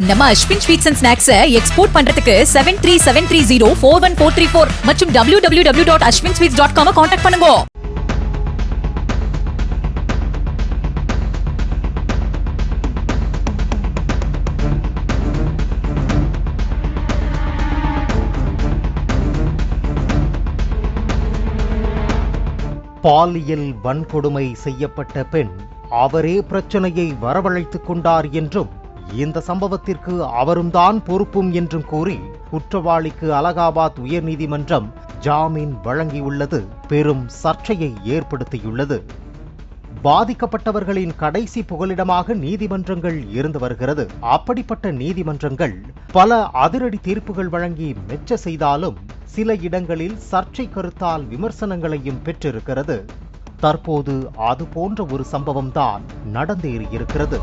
நம்ம Ashwin sweets and snacks export பண்றதுக்கு 7373041434 மற்றும் www.ashwinsweets.com கான்டாக்ட் பண்ணுங்க. பாலியல் வன்கொடுமை செய்யப்பட்ட பெண் அவரே பிரச்சனையை வரவழைத்துக் கொண்டார் என்றும் இந்த சம்பவத்திற்கு அவரும் தான் பொறுப்பும் என்றும் கூறி குற்றவாளிக்கு அலகாபாத் உயர்நீதிமன்றம் ஜாமீன் வழங்கியுள்ளது பெரும் சர்ச்சையை ஏற்படுத்தியுள்ளது. பாதிக்கப்பட்டவர்களின் கடைசி புகலிடமாக நீதிமன்றங்கள் இருந்து வருகிறது. அப்படிப்பட்ட நீதிமன்றங்கள் பல அதிரடி தீர்ப்புகள் வழங்கி மெச்ச செய்தாலும் சில இடங்களில் சர்ச்சை கருத்தால் விமர்சனங்களையும் பெற்றிருக்கிறது. தற்போது அது போன்ற ஒரு சம்பவம் தான் நடந்தேறியிருக்கிறது.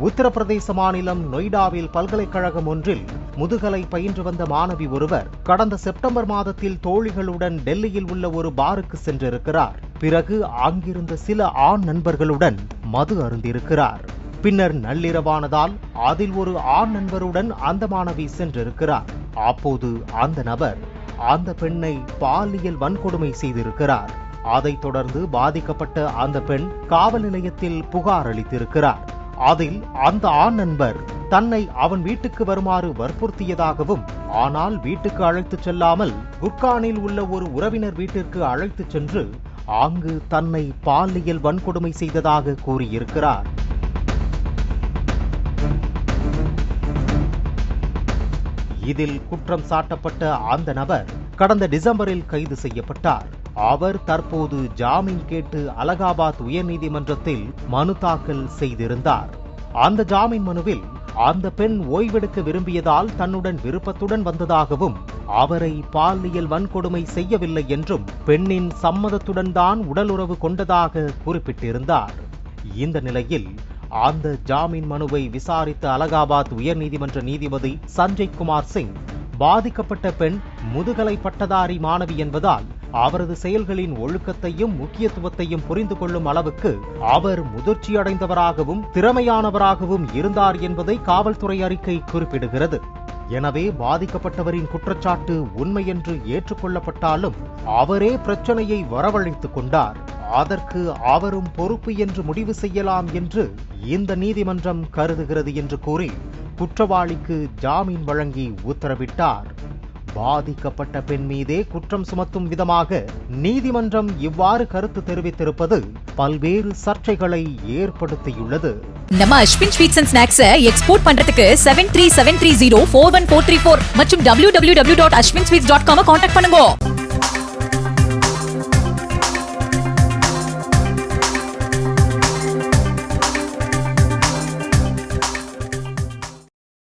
உத்தரப்பிரதேச மாநிலம் நொய்டாவில் பல்கலைக்கழகம் ஒன்றில் முதுகலை பயின்று வந்த மாணவி ஒருவர் கடந்த செப்டம்பர் மாதத்தில் தோழிகளுடன் டெல்லியில் உள்ள ஒரு பாருக்கு சென்றிருக்கிறார். பிறகு அங்கிருந்த சில ஆண் நண்பர்களுடன் மது அருந்திருக்கிறார். பின்னர் நள்ளிரவானதால் அதில் ஒரு ஆண் நண்பருடன் அந்த மாணவி சென்றிருக்கிறார். அப்போது அந்த நபர் அந்த பெண்ணை பாலியல் வன்கொடுமை செய்திருக்கிறார். அதைத் தொடர்ந்து பாதிக்கப்பட்ட அந்த பெண் காவல் நிலையத்தில் புகார் அளித்திருக்கிறார். அதில் அந்த ஆண் நண்பர் தன்னை அவன் வீட்டுக்கு வருமாறு வற்புறுத்தியதாகவும், ஆனால் வீட்டுக்கு அழைத்துச் செல்லாமல் குர்கானில் உள்ள ஒரு உறவினர் வீட்டிற்கு அழைத்துச் சென்று அங்கு தன்னை பாலியல் வன்கொடுமை செய்ததாக கூறியிருக்கிறார். இதில் குற்றம் சாட்டப்பட்ட அந்த நபர் கடந்த டிசம்பரில் கைது செய்யப்பட்டார். அவர் தற்போது ஜாமீன் கேட்டு அலகாபாத் உயர்நீதிமன்றத்தில் மனு தாக்கல் செய்திருந்தார். அந்த ஜாமீன் மனுவில் அந்த பெண் ஓய்வெடுக்க விரும்பியதால் தன்னுடன் விருப்பத்துடன் வந்ததாகவும், அவரை பாலியல் வன்கொடுமை செய்யவில்லை என்றும், பெண்ணின் சம்மதத்துடன் தான் உடலுறவு கொண்டதாக குறிப்பிட்டிருந்தார். இந்த நிலையில் அந்த ஜாமீன் மனுவை விசாரித்த அலகாபாத் உயர்நீதிமன்ற நீதிபதி சஞ்சய் குமார் சிங், பாதிக்கப்பட்ட பெண் முதுகலை பட்டதாரி மாணவி என்பதால் அவரது செயல்களின் ஒழுக்கத்தையும் முக்கியத்துவத்தையும் புரிந்து கொள்ளும் அளவுக்கு அவர் முதிர்ச்சியடைந்தவராகவும் திறமையானவராகவும் இருந்தார் என்பதை காவல்துறை அறிக்கை குறிப்பிடுகிறது. எனவே பாதிக்கப்பட்டவரின் குற்றச்சாட்டு உண்மை என்று ஏற்றுக்கொள்ளப்பட்டாலும் அவரே பிரச்சனையை வரவழைத்துக் கொண்டார். அதற்கு அவரும் பொறுப்பு என்று முடிவு செய்யலாம் என்று இந்த நீதிமன்றம் கருதுகிறது என்று கூறி குற்றவாளிக்கு ஜாமீன் வழங்கி உத்தரவிட்டார். பாதிக்கப்பட்ட பெண் மீதே குற்றம் சுமத்தும் விதமாக நீதிமன்றம் இவ்வாறு கருத்து தெரிவித்திருப்பது பல்வேறு சர்ச்சைகளை ஏற்படுத்தியுள்ளது. நம்ம Ashwin sweets and snacks export பண்றதுக்கு 7373041434 மற்றும் www.ashwinsweets.com கான்டாக்ட் பண்ணுங்க.